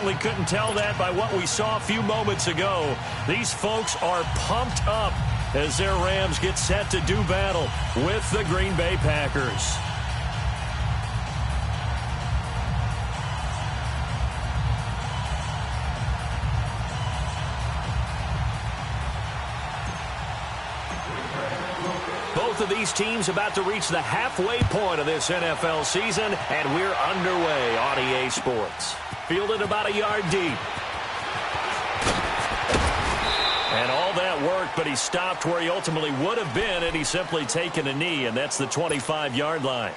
certainly couldn't tell that by what we saw a few moments ago. These folks are pumped up as their Rams get set to do battle with the Green Bay Packers. Both of these teams about to reach the halfway point of this NFL season, and we're underway on EA Sports. Fielded about a yard deep. And all that work, but he stopped where he ultimately would have been had he simply taken a knee, and that's the 25-yard line.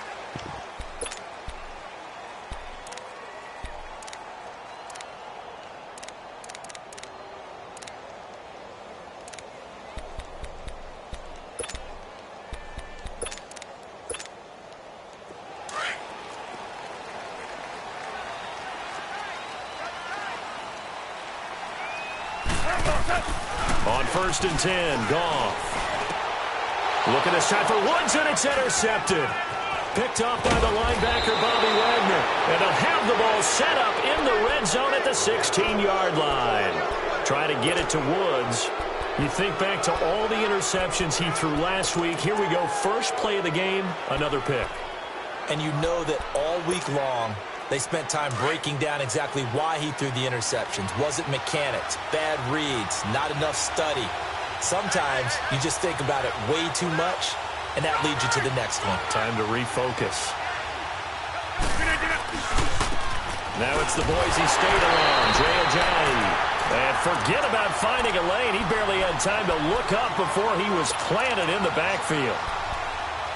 On 1st and 10, Goff. Looking to shot for Woods, and it's intercepted. Picked off by the linebacker, Bobby Wagner. And they'll have the ball set up in the red zone at the 16-yard line. Trying to get it to Woods. You think back to all the interceptions he threw last week. Here we go, first play of the game, another pick. And you know that all week long, they spent time breaking down exactly why he threw the interceptions. Was it mechanics, bad reads, not enough study? Sometimes you just think about it way too much, and that leads you to the next one. Time to refocus. Now it's the Boise State alarm, Jay Ajayi. And forget about finding a lane. He barely had time to look up before he was planted in the backfield.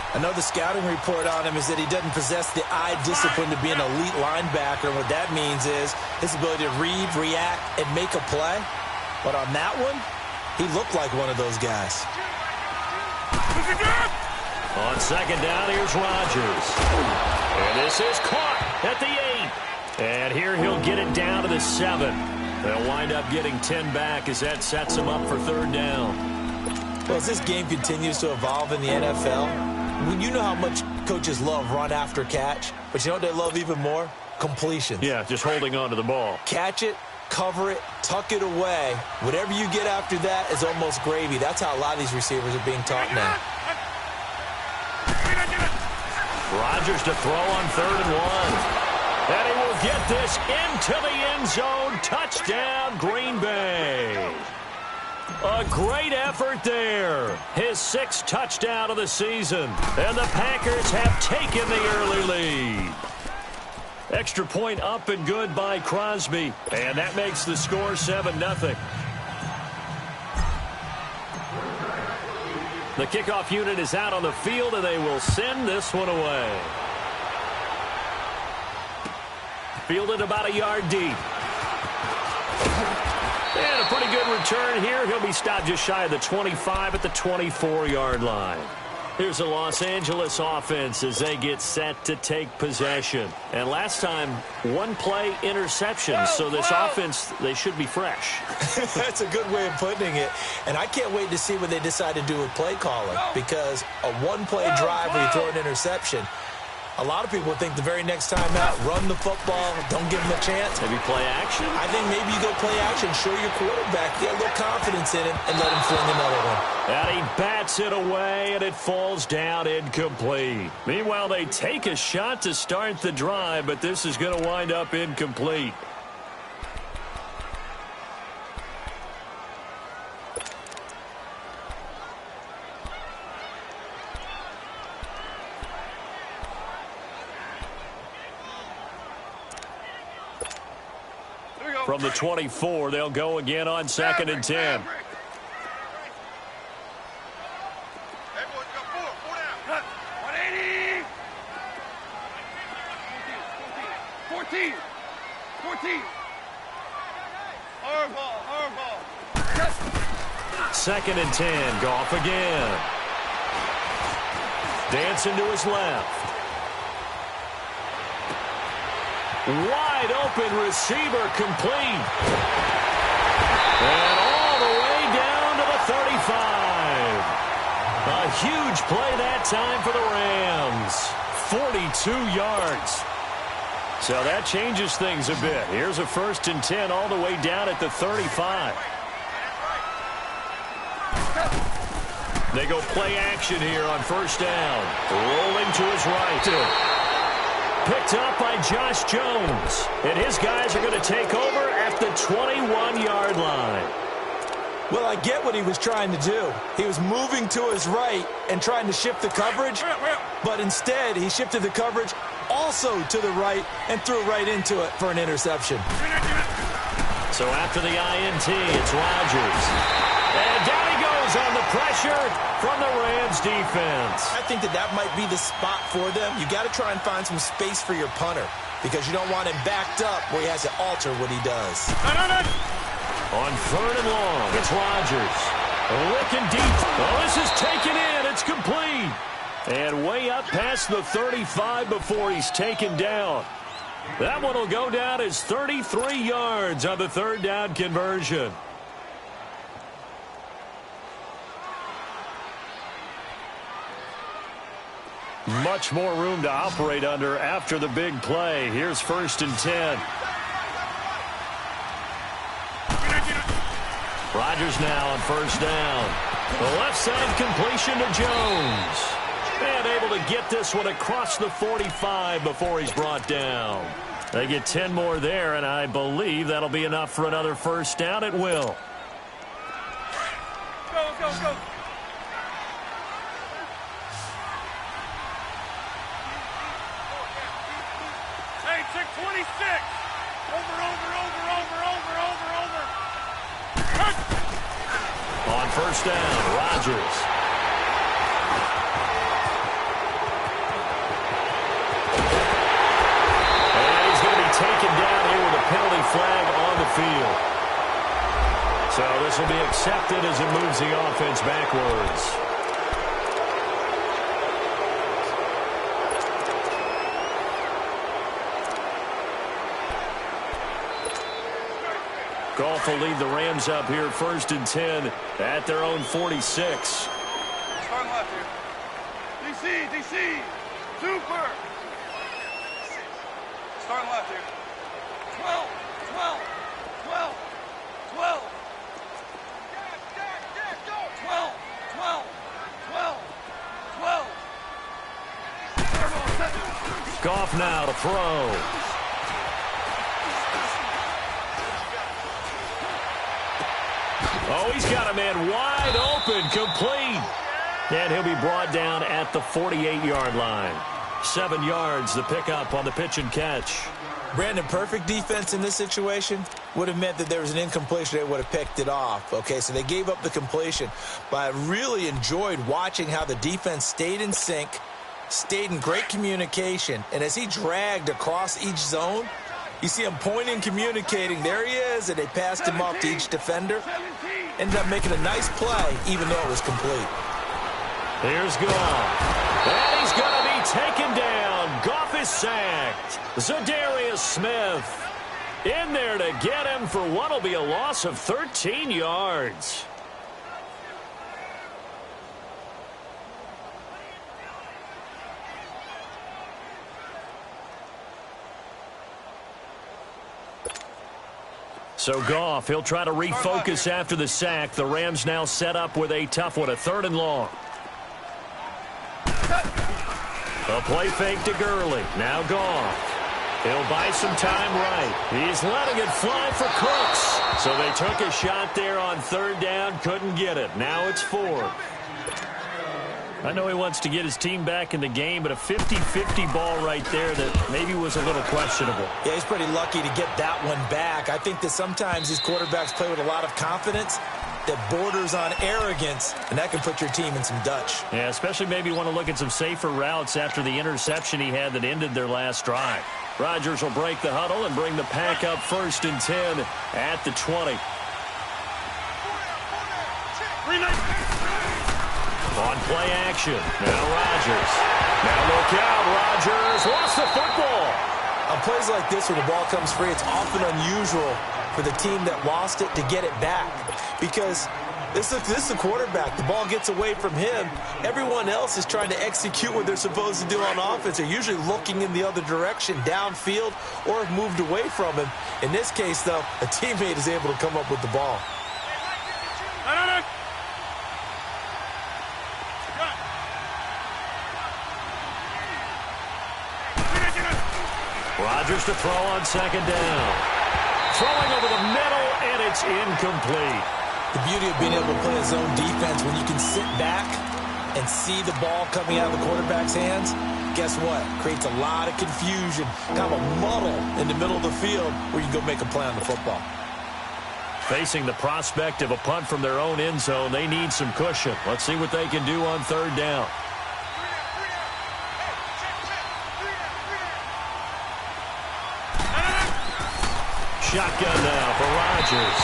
I know the scouting report on him is that he doesn't possess the eye discipline to be an elite linebacker. What that means is his ability to read, react, and make a play. But on that one, he looked like one of those guys. On 2nd down, here's Rodgers. And this is caught at the 8. And here he'll get it down to the 7. They'll wind up getting 10 back as that sets him up for 3rd down. Well, as this game continues to evolve in the NFL, when you know how much coaches love run after catch, but you know what they love even more? Completions. Yeah, just holding on to the ball. Catch it, cover it, tuck it away. Whatever you get after that is almost gravy. That's how a lot of these receivers are being taught now. Rodgers to throw on 3rd and 1. And he will get this into the end zone. Touchdown, Green Bay. A great effort there. His 6th touchdown of the season. And the Packers have taken the early lead. Extra point up and good by Crosby. And that makes the score 7-0. The kickoff unit is out on the field, and they will send this one away. Fielded about a yard deep. And a pretty good return here. He'll be stopped just shy of the 25 at the 24-yard line. Here's the Los Angeles offense as they get set to take possession. And last time, 1-play interception. So this offense, they should be fresh. That's a good way of putting it. And I can't wait to see what they decide to do with play calling. Because a 1-play drive where you throw an interception, a lot of people think the very next time out, run the football, don't give them a chance. Maybe play action? I think maybe you go play action, show your quarterback, get a little confidence in him, and let him fling another one. And he bats it away, and it falls down incomplete. Meanwhile, they take a shot to start the drive, but this is going to wind up incomplete. From the 24, they'll go again on 2nd and 10. 14. Hard ball. 2nd and 10. Goff again. Dancing to his left. Wide open receiver complete. And all the way down to the 35. A huge play that time for the Rams. 42 yards. So that changes things a bit. Here's a 1st and 10 all the way down at the 35. They go play action here on 1st down. Rolling to his right. Picked up by Josh Jones. And his guys are going to take over at the 21-yard line. Well, I get what he was trying to do. He was moving to his right and trying to shift the coverage, but instead he shifted the coverage also to the right and threw right into it for an interception. So after the INT, it's Rodgers. And down he goes on the pressure from the Rams defense. I think that might be the spot for them. You got to try and find some space for your punter because you don't want him backed up where he has to alter what he does. On 3rd and long, it's Rodgers. Looking deep. Oh, this is taken in. It's complete. And way up past the 35 before he's taken down. That one will go down as 33 yards on the 3rd down conversion. Much more room to operate under after the big play. Here's 1st and 10. Rodgers now on 1st down. The left side completion to Jones. And able to get this one across the 45 before he's brought down. They get 10 more there, and I believe that'll be enough for another 1st down. It will. Go, go, go. Hey, check 26. Over. On 1st down, Rodgers. And he's going to be taken down here with a penalty flag on the field. So this will be accepted as it moves the offense backwards. Goff will lead the Rams up here 1st and 10 at their own 46. Start left here. DC. Super. Start left here. 12. 12. 12. Goff now to throw. Oh, he's got a man wide open, complete. And he'll be brought down at the 48-yard line. 7 yards, the pickup on the pitch and catch. Brandon, perfect defense in this situation would have meant that there was an incompletion. They would have picked it off. Okay, so they gave up the completion. But I really enjoyed watching how the defense stayed in sync, stayed in great communication. And as he dragged across each zone, you see him pointing, communicating. There he is, and they passed him off to each defender. Ended up making a nice play, even though it was complete. Here's Goff. And he's going to be taken down. Goff is sacked. Zadarius Smith in there to get him for what will be a loss of 13 yards. So Goff, he'll try to refocus after the sack. The Rams now set up with a tough one, a 3rd and long. A play fake to Gurley. Now Goff. He'll buy some time right. He's letting it fly for Cooks. So they took a shot there on 3rd down, couldn't get it. Now it's 4th. I know he wants to get his team back in the game, but a 50-50 ball right there that maybe was a little questionable. Yeah, he's pretty lucky to get that one back. I think that sometimes these quarterbacks play with a lot of confidence that borders on arrogance, and that can put your team in some Dutch. Yeah, especially maybe want to look at some safer routes after the interception he had that ended their last drive. Rodgers will break the huddle and bring the pack up 1st and 10 at the 20. On play action. Now Rodgers. Now look out. Rodgers lost the football. On plays like this where the ball comes free, it's often unusual for the team that lost it to get it back. Because This is the quarterback. The ball gets away from him. Everyone else is trying to execute what they're supposed to do on offense. They're usually looking in the other direction, downfield, or have moved away from him. In this case, though, a teammate is able to come up with the ball. Rodgers to throw on second down. Throwing over the middle, and it's incomplete. The beauty of being able to play a zone defense when you can sit back and see the ball coming out of the quarterback's hands, guess what? Creates a lot of confusion, kind of a muddle in the middle of the field where you can go make a play on the football. Facing the prospect of a punt from their own end zone, they need some cushion. Let's see what they can do on third down. Shotgun now for Rodgers.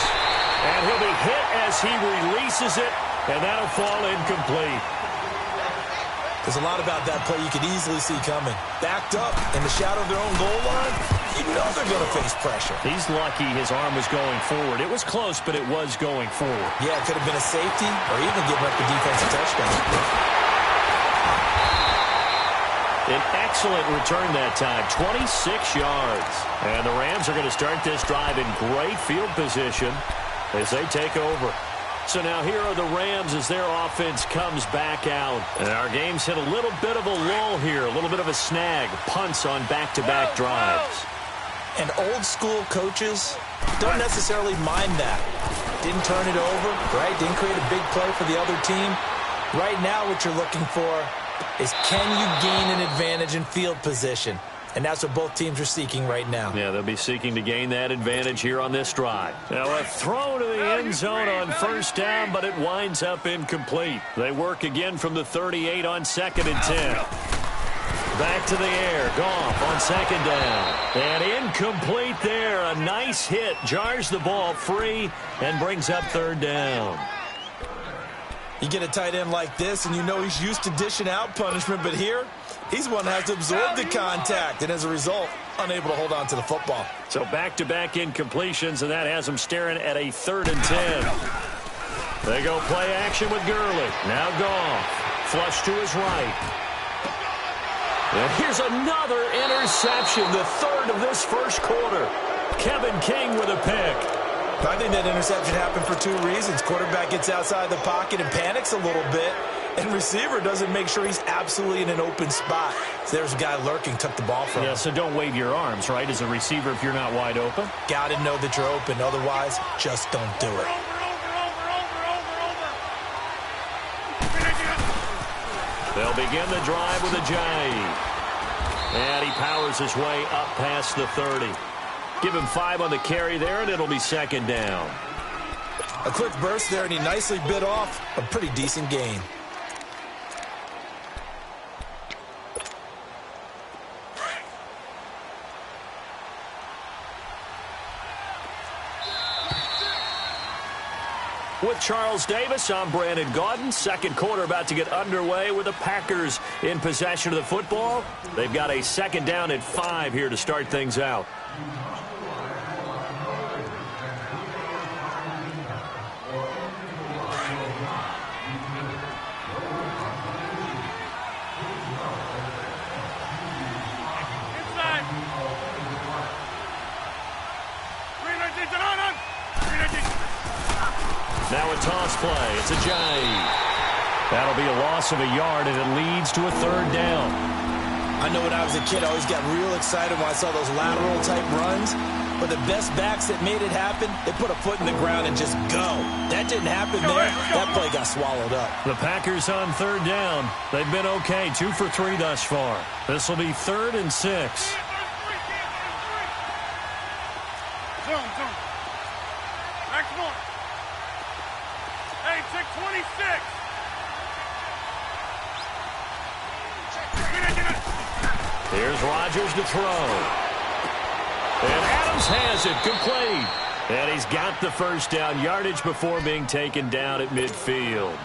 And he'll be hit as he releases it, and that'll fall incomplete. There's a lot about that play you could easily see coming. Backed up in the shadow of their own goal line, you know they're going to face pressure. He's lucky his arm was going forward. It was close, but it was going forward. Yeah, it could have been a safety or even giving up the defensive touchdown. An excellent return that time, 26 yards. And the Rams are going to start this drive in great field position as they take over. So now here are the Rams as their offense comes back out. And our game's hit a little bit of a lull here, a little bit of a snag. Punts on back-to-back drives. And old-school coaches don't necessarily mind that. Didn't turn it over, right? Didn't create a big play for the other team. Right now what you're looking for is can you gain an advantage in field position? And that's what both teams are seeking right now. Yeah, they'll be seeking to gain that advantage here on this drive. Now a throw to the end zone on first down, but it winds up incomplete. They work again from the 38 on 2nd and 10. Back to the air. Goff on 2nd down. And incomplete there. A nice hit. Jars the ball free and brings up 3rd down. You get a tight end like this, and you know he's used to dishing out punishment, but here, he's one that has to absorb the contact, and as a result, unable to hold on to the football. So back-to-back incompletions, and that has him staring at a 3rd and 10. They go play action with Gurley. Now Goff. Flush to his right. And here's another interception, the 3rd of this first quarter. Kevin King with a pick. I think that interception happened for 2 reasons. Quarterback gets outside the pocket and panics a little bit, and receiver doesn't make sure he's absolutely in an open spot. So there's a guy lurking, took the ball from him. Yeah, so don't wave your arms, right, as a receiver if you're not wide open. Got to know that you're open. Otherwise, just don't do it. They'll begin the drive with a jive. And he powers his way up past the 30. Give him 5 on the carry there, and it'll be 2nd down. A quick burst there, and he nicely bit off a pretty decent gain. With Charles Davis, I'm Brandon Gaudin. Second quarter about to get underway with the Packers in possession of the football. They've got a 2nd down and 5 here to start things out. Now a toss play. It's a jive. That'll be a loss of a yard, and it leads to a 3rd down. I know when I was a kid, I always got real excited when I saw those lateral-type runs. But the best backs that made it happen, they put a foot in the ground and just go. That didn't happen there. That play got swallowed up. The Packers on 3rd down. They've been okay, 2 for 3 thus far. This will be 3rd and 6. Zone. Next one. Hey, 626. Here's Rodgers to throw. And Adams has it, complete. And he's got the first down, yardage before being taken down at midfield.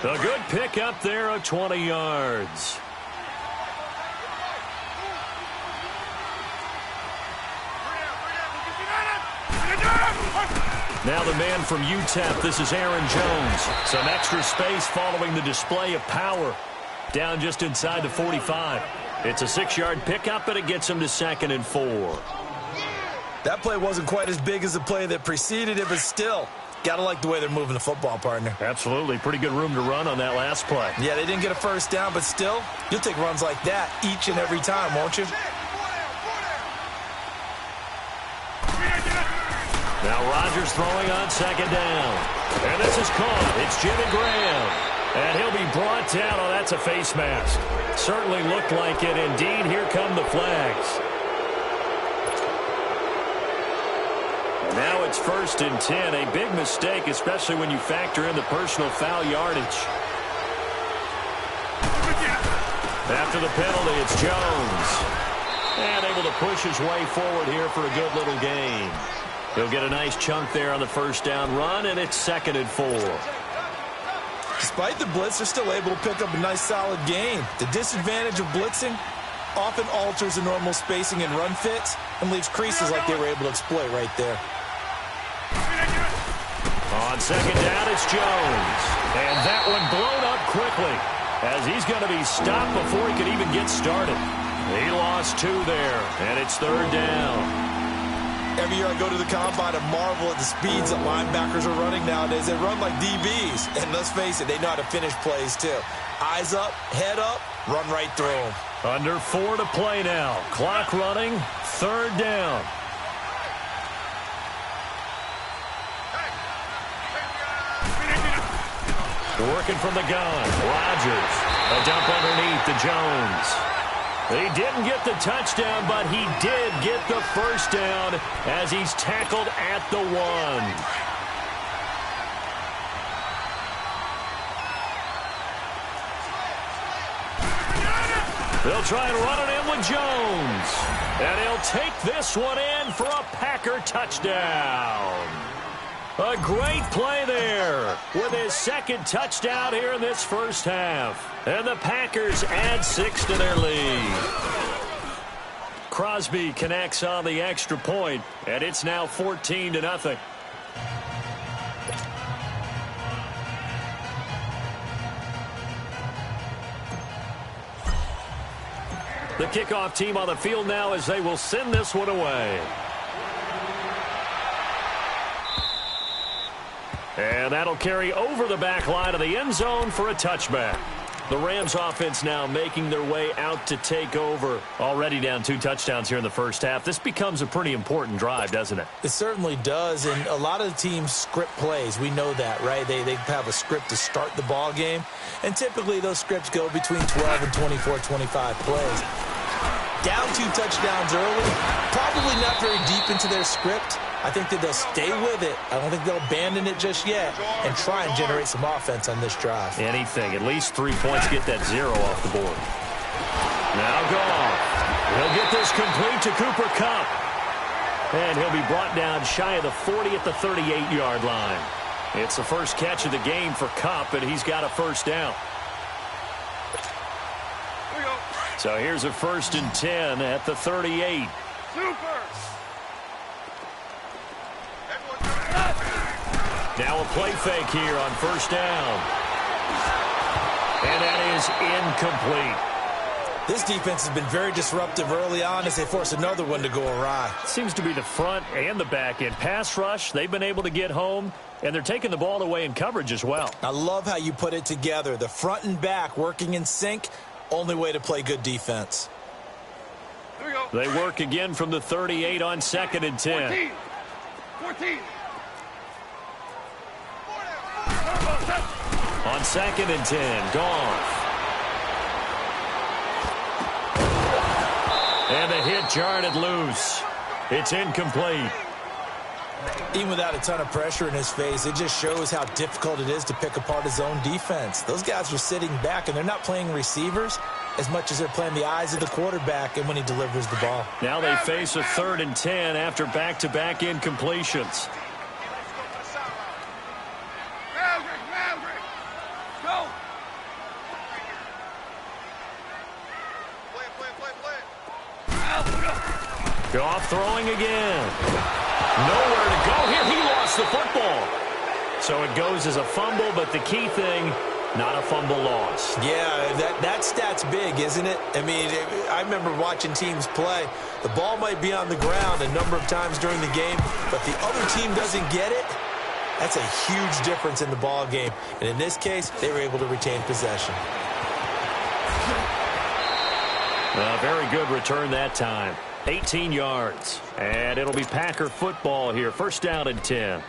A good pick up there of 20 yards. Now the man from UTEP, this is Aaron Jones. Some extra space following the display of power. Down just inside the 45. It's a 6-yard pickup, and it gets him to 2nd and 4. That play wasn't quite as big as the play that preceded it, but still, got to like the way they're moving the football, partner. Absolutely. Pretty good room to run on that last play. Yeah, they didn't get a first down, but still, you'll take runs like that each and every time, won't you? Now Rodgers throwing on 2nd down. And this is caught. It's Jimmy Graham. And he'll be brought down. Oh, that's a face mask. Certainly looked like it. Indeed, here come the flags. And now it's 1st and 10. A big mistake, especially when you factor in the personal foul yardage. After the penalty, it's Jones. And able to push his way forward here for a good little gain. He'll get a nice chunk there on the first down run, and it's 2nd and 4. Despite the blitz, they're still able to pick up a nice solid gain. The disadvantage of blitzing often alters the normal spacing and run fits and leaves creases like they were able to exploit right there. On 2nd down, it's Jones. And that one blown up quickly as he's going to be stopped before he could even get started. He lost 2 there, and it's 3rd down. Every year I go to the combine and marvel at the speeds that linebackers are running nowadays. They run like DBs. And let's face it, they know how to finish plays too. Eyes up, head up, run right through them. Under 4 to play now. Clock running, 3rd down. Working from the gun. Rodgers. A dump underneath to Jones. He didn't get the touchdown, but he did get the first down as he's tackled at the 1. They'll try and run it in with Jones. And he'll take this one in for a Packer touchdown. A great play there with his 2nd touchdown here in this first half. And the Packers add 6 to their lead. Crosby connects on the extra point, and it's now 14-0. The kickoff team on the field now as they will send this one away. And that'll carry over the back line of the end zone for a touchback. The Rams offense now making their way out to take over. Already down 2 touchdowns here in the first half. This becomes a pretty important drive, doesn't it? It certainly does, and a lot of the teams script plays. We know that, right? They have a script to start the ball game, and typically those scripts go between 12 and 24, 25 plays. Down 2 touchdowns early, probably not very deep into their script. I think that they'll stay with it. I don't think they'll abandon it just yet and try and generate some offense on this drive. Anything. At least 3 points, get that 0 off the board. Now Goff. He'll get this complete to Cooper Kupp. And he'll be brought down shy of the 40 at the 38-yard line. It's the first catch of the game for Kupp, and he's got a first down. So here's a 1st and 10 at the 38. Super! Now a play fake here on 1st down. And that is incomplete. This defense has been very disruptive early on as they force another one to go awry. Seems to be the front and the back end. Pass rush, they've been able to get home, and they're taking the ball away in coverage as well. I love how you put it together. The front and back working in sync, only way to play good defense. Here we go. They work again from the 38 on 2nd and 10. 14. On 2nd and 10, Goff. And the hit jarred it loose. It's incomplete. Even without a ton of pressure in his face, it just shows how difficult it is to pick apart his own defense. Those guys are sitting back, and they're not playing receivers as much as they're playing the eyes of the quarterback and when he delivers the ball. Now they face a 3rd and 10 after back-to-back incompletions. Go! Goff throwing again. Nowhere to go here. He lost the football. So it goes as a fumble, but the key thing, not a fumble loss. Yeah, that stat's big, isn't it? I mean, I remember watching teams play. The ball might be on the ground a number of times during the game, but the other team doesn't get it. That's a huge difference in the ball game. And in this case, they were able to retain possession. A very good return that time. 18 yards. And it'll be Packer football here. First down and 10.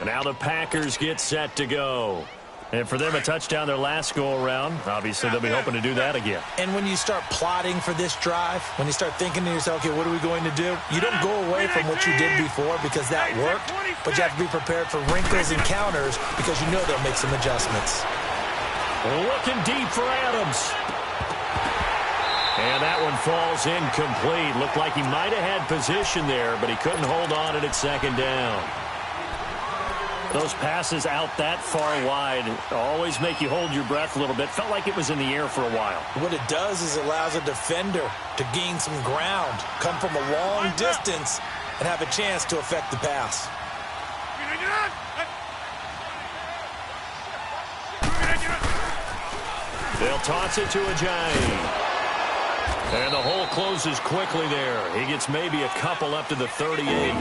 And now the Packers get set to go. And for them, a touchdown their last go-around. Obviously, they'll be hoping to do that again. And when you start plotting for this drive, when you start thinking to yourself, okay, what are we going to do? You don't go away from what you did before because that worked, but you have to be prepared for wrinkles and counters because you know they'll make some adjustments. Looking deep for Adams. And that one falls incomplete. Looked like he might have had position there, but he couldn't hold on at second down. Those passes out that far wide always make you hold your breath a little bit. Felt like it was in the air for a while. What it does is it allows a defender to gain some ground, come from a long distance, and have a chance to affect the pass. They'll toss it to Ajayi. And the hole closes quickly there. He gets maybe a couple up to the 38.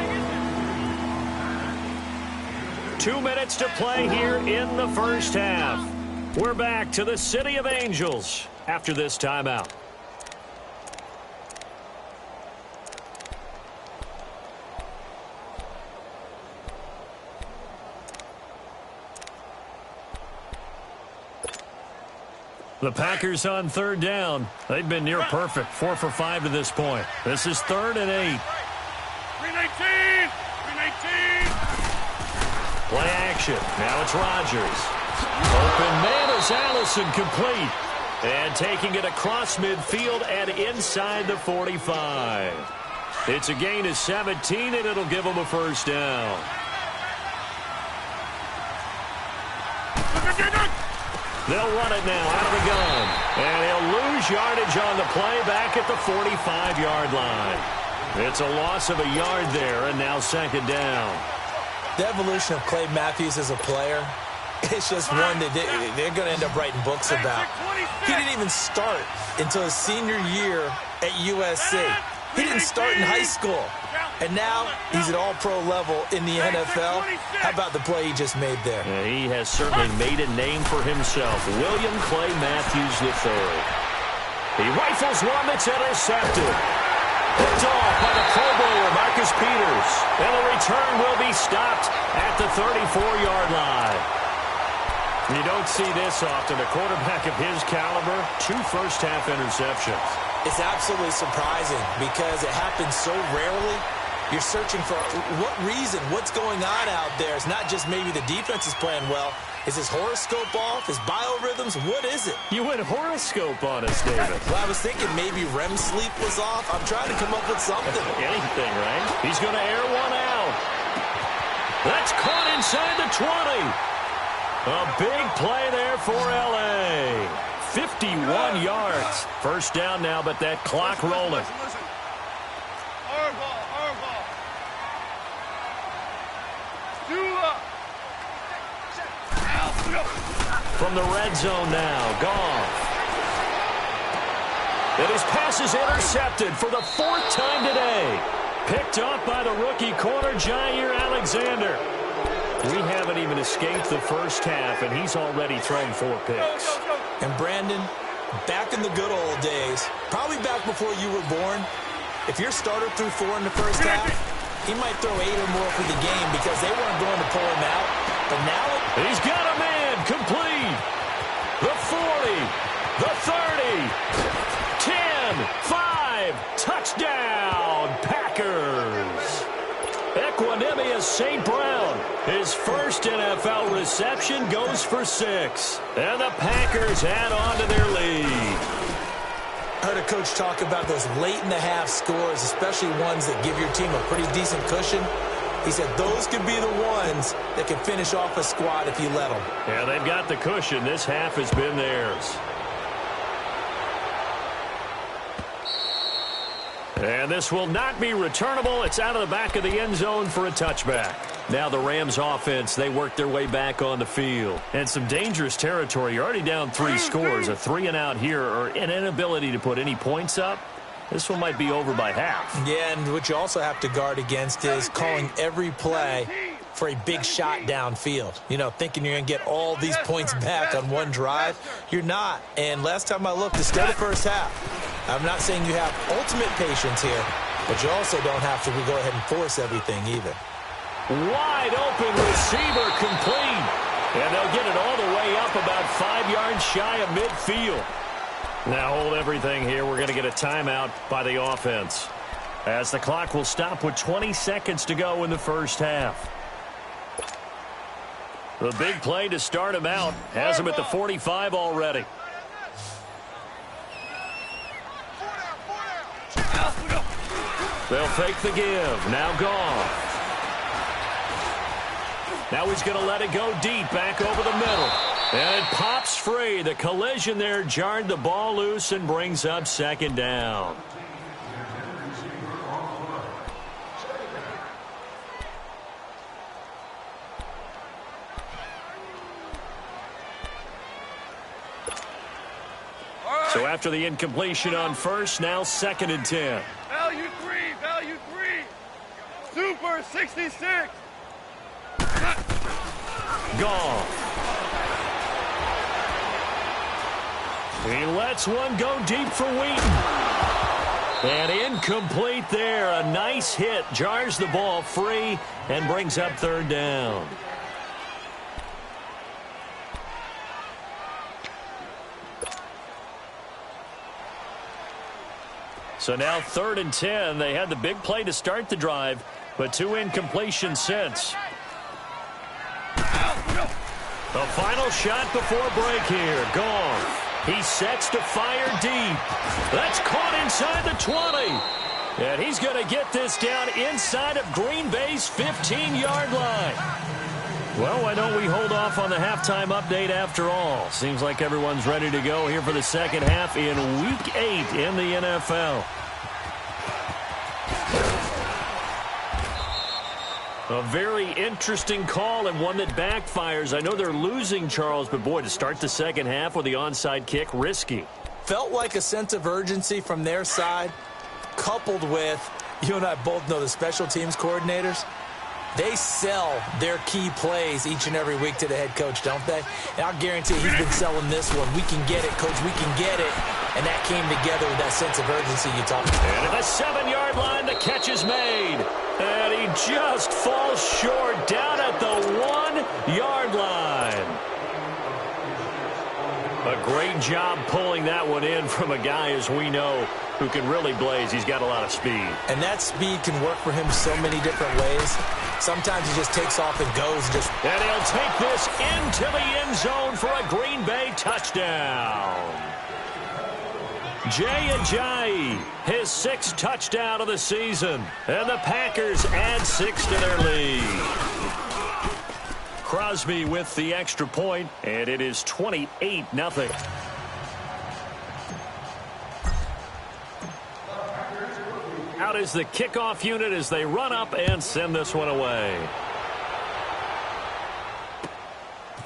2 minutes to play here in the first half. We're back to the City of Angels after this timeout. The Packers on third down. They've been near perfect. 4 for 5 to this point. This is 3rd and 8. 319! 319! Play action. Now it's Rodgers. Open man is Allison, complete. And taking it across midfield and inside the 45. It's a gain of 17, and it'll give them a first down. They'll run it now out of the gun. And he'll lose yardage on the play back at the 45-yard line. It's a loss of a yard there, and now second down. The evolution of Clay Matthews as a player, it's just one that they're going to end up writing books about. He didn't even start until his senior year at USC. He didn't start in high school. And now he's at all-pro level in the NFL. How about the play he just made there? Yeah, he has certainly made a name for himself. William Clay Matthews III. He rifles one that's intercepted. Picked off by the Pro Bowler, Marcus Peters. And the return will be stopped at the 34-yard line. You don't see this often. A quarterback of his caliber, 2 first-half interceptions. It's absolutely surprising because it happens so rarely. You're searching for what reason, what's going on out there. It's not just maybe the defense is playing well. Is his horoscope off? His biorhythms? What is it? You went horoscope on us, David. Well, I was thinking maybe REM sleep was off. I'm trying to come up with something. Anything, right? He's going to air one out. That's caught inside the 20. A big play there for L.A. 51 yards. First down now, but that clock rolling. Listen. Our ball. From the red zone now, Goff. And his pass is intercepted for the 4th time today. Picked up by the rookie corner, Jair Alexander. We haven't even escaped the first half, and he's already thrown 4 picks. And Brandon, back in the good old days, probably back before you were born, if your starter threw 4 in the first half, he might throw 8 or more for the game because they weren't going to pull him out. But now he's got a man complete. The 40, the 30, 10, 5, touchdown, Packers. Equanimous St. Brown, his first NFL reception, goes for 6. And the Packers add on to their lead. I heard a coach talk about those late-in-the-half scores, especially ones that give your team a pretty decent cushion. He said those could be the ones that can finish off a squad if you let them. Yeah, they've got the cushion. This half has been theirs. And this will not be returnable. It's out of the back of the end zone for a touchback. Now the Rams offense, they work their way back on the field. And some dangerous territory. You're already down 3 scores. A 3-and-out here, or an inability to put any points up. This one might be over by half. Yeah, and what you also have to guard against is calling every play for a big shot downfield. You know, thinking you're going to get all these points back on one drive. You're not. And last time I looked, it's still the first half. I'm not saying you have ultimate patience here, but you also don't have to go ahead and force everything either. Wide open receiver complete. And they'll get it all the way up about 5 yards shy of midfield. Now hold everything here. We're going to get a timeout by the offense, as the clock will stop with 20 seconds to go in the first half. The big play to start him out has him at the 45 already. They'll fake the give. Now Goff. Now he's going to let it go deep back over the middle. And it pops free. The collision there jarred the ball loose and brings up second down. So after the incompletion on first, now 2nd and 10. Value 3, value 3. Super 66. Goff. He lets one go deep for Wheaton. And incomplete there. A nice hit. Jars the ball free and brings up 3rd down. So now 3rd and 10. They had the big play to start the drive, but 2 incompletions since. The final shot before break here. Goff. He sets to fire deep. That's caught inside the 20. And he's going to get this down inside of Green Bay's 15-yard line. Well, why don't we hold off on the halftime update after all? Seems like everyone's ready to go here for the second half in Week 8 in the NFL. A very interesting call and one that backfires. I know they're losing, Charles, but boy, to start the second half with the onside kick, risky. Felt like a sense of urgency from their side, coupled with, you and I both know the special teams coordinators. They sell their key plays each and every week to the head coach, don't they? And I'll guarantee he's been selling this one. We can get it, coach, we can get it. And that came together with that sense of urgency you talked about. And at the 7-yard line, the catch is made. And he just falls short down at the 1-yard line. A great job pulling that one in from a guy, as we know, who can really blaze. He's got a lot of speed. And that speed can work for him so many different ways. Sometimes he just takes off and goes. And he'll take this into the end zone for a Green Bay touchdown. Jay Ajayi, his 6th touchdown of the season. And the Packers add 6 to their lead. Crosby with the extra point, and it is 28-0. Out is the kickoff unit as they run up and send this one away.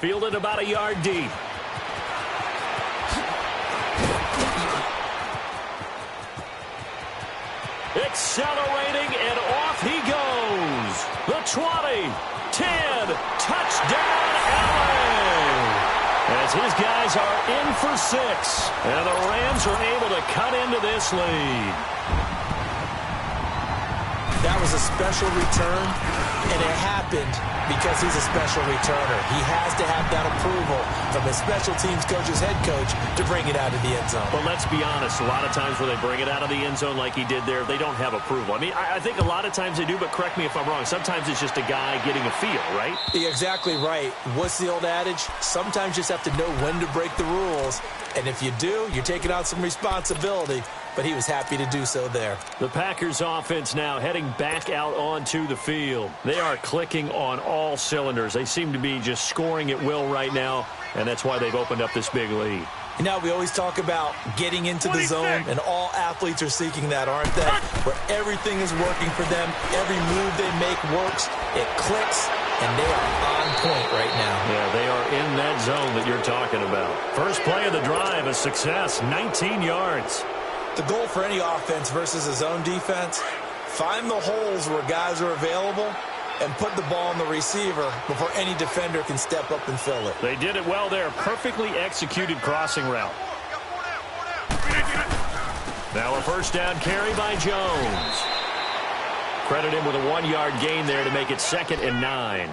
Fielded about a yard deep. Accelerating, and off he goes. The 20, 10, touchdown LA. As his guys are in for 6, and the Rams are able to cut into this lead. That was a special return, and it happened because he's a special returner. He has to have that approval from his special teams coach's head coach to bring it out of the end zone. But let's be honest, a lot of times when they bring it out of the end zone like he did there, they don't have approval. I mean, I think a lot of times they do, but correct me if I'm wrong. Sometimes it's just a guy getting a feel, right? You're exactly right. What's the old adage? Sometimes you just have to know when to break the rules. And if you do, you're taking on some responsibility. But he was happy to do so there. The Packers offense now heading back out onto the field. They are clicking on all cylinders. They seem to be just scoring at will right now, and that's why they've opened up this big lead. You know, we always talk about getting into the zone, and all athletes are seeking that, aren't they? Where everything is working for them, every move they make works, it clicks, and they are on point right now. Yeah, they are in that zone that you're talking about. First play of the drive, a success, 19 yards. The goal for any offense versus a zone defense, find the holes where guys are available and put the ball on the receiver before any defender can step up and fill it. They did it well there. Perfectly executed crossing route. Now a first down carry by Jones. Credit him with a 1-yard gain there to make it 2nd and 9.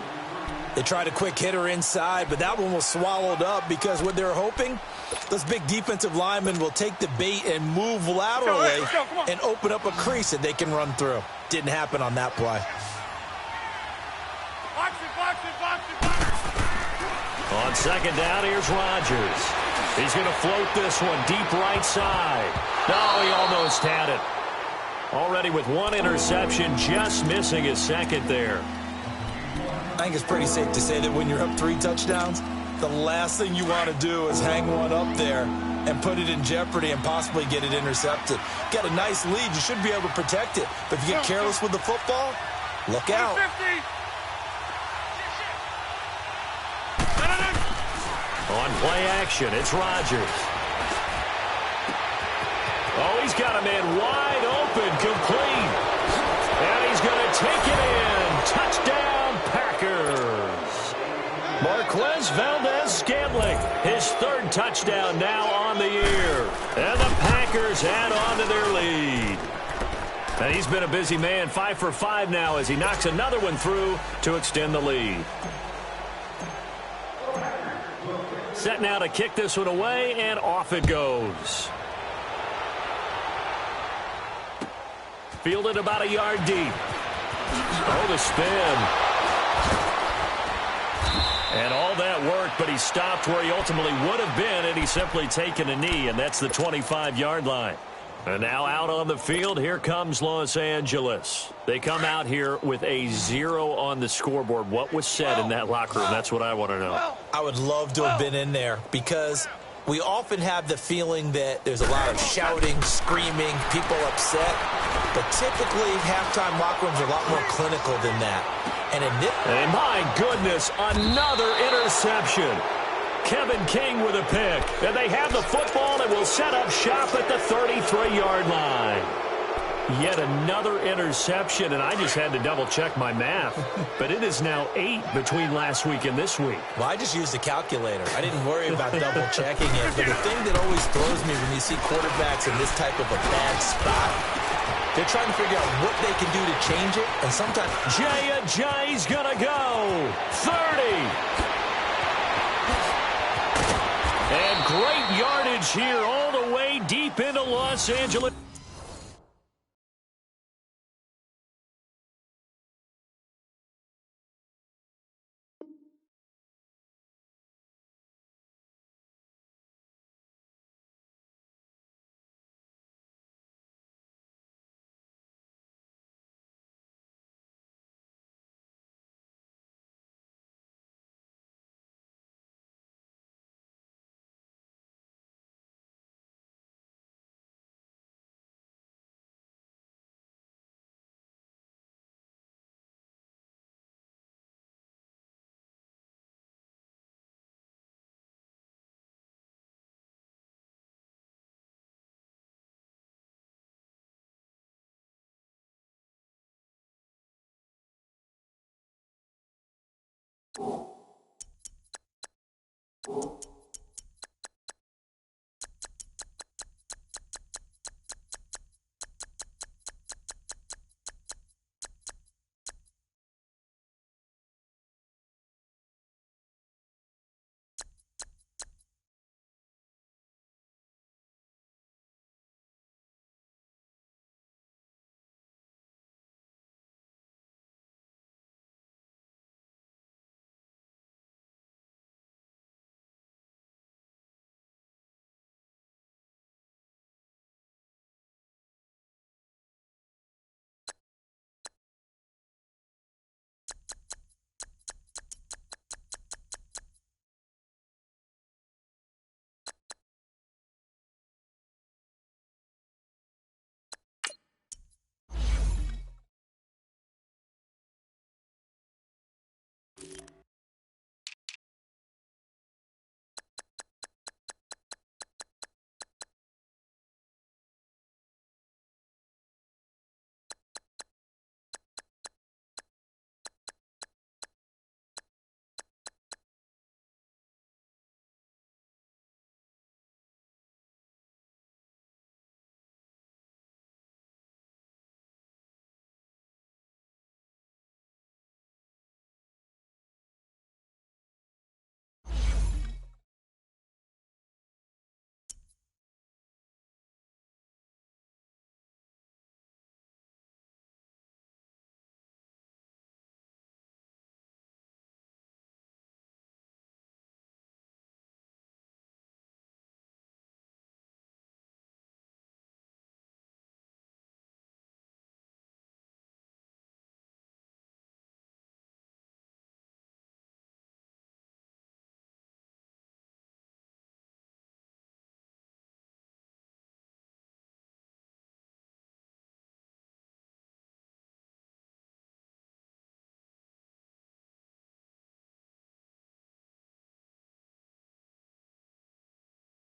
They tried a quick hitter inside, but that one was swallowed up because what they're hoping, those big defensive linemen will take the bait and move laterally and open up a crease that they can run through. Didn't happen on that play. On 2nd down, here's Rodgers. He's going to float this one deep right side. No, he almost had it. Already with 1 interception, just missing his 2nd there. I think it's pretty safe to say that when you're up 3 touchdowns, the last thing you want to do is hang one up there and put it in jeopardy and possibly get it intercepted. Get a nice lead, you should be able to protect it. But if you get careless with the football, look out. On play action, it's Rodgers. Oh, he's got a man wide open, complete. And he's going to take it in. Touchdown, Packers. Marquez Valdez-Scantling, his 3rd touchdown now on the year. And the Packers add on to their lead. And he's been a busy man, 5 for 5 now as he knocks another one through to extend the lead. Set now to kick this one away, and off it goes. Fielded about a yard deep. Oh, the spin. And all that work, but he stopped where he ultimately would have been had he simply taken a knee, and that's the 25-yard line. And now out on the field, here comes Los Angeles. They come out here with a 0 on the scoreboard. What was said in that locker room? That's what I want to know. I would love to have been in there because we often have the feeling that there's a lot of shouting, screaming, people upset. But typically, halftime locker rooms are a lot more clinical than that. And my goodness, another interception. Kevin King with a pick. And they have the football and will set up shop at the 33-yard line. Yet another interception, and I just had to double-check my math. But it is now 8 between last week and this week. Well, I just used a calculator. I didn't worry about double-checking it. But the thing that always throws me when you see quarterbacks in this type of a bad spot, they're trying to figure out what they can do to change it. And sometimes Jay's going to go. 30. And great yardage here all the way deep into Los Angeles.